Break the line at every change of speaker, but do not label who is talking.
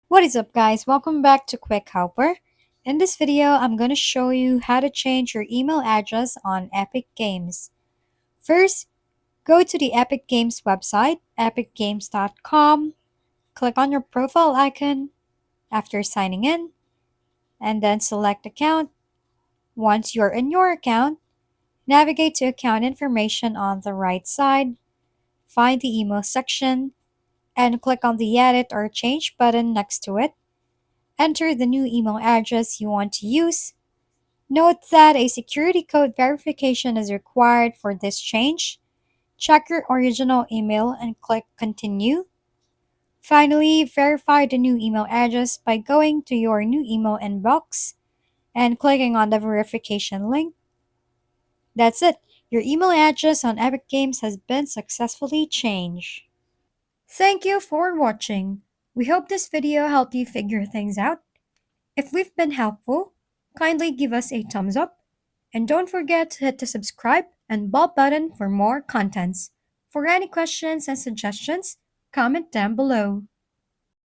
What is up, guys? Welcome back to Quick Helper. In this video, I'm going to show you how to change your email address on Epic Games. First, go to the Epic Games website, epicgames.com. Click on your profile icon after signing in, and then select Account. Once you're in your account, navigate to Account Information on the right side, find the email section, and click on the Edit or Change button next to it. Enter the new email address you want to use. Note that a security code verification is required for this change. Check your original email and click Continue. Finally, verify the new email address by going to your new email inbox and clicking on the verification link. That's it. Your email address on Epic Games has been successfully changed. Thank you for watching. We hope this video helped you figure things out. If we've been helpful, kindly give us a thumbs up and don't forget to hit the subscribe and bell button for more contents. For any questions and suggestions, comment down below.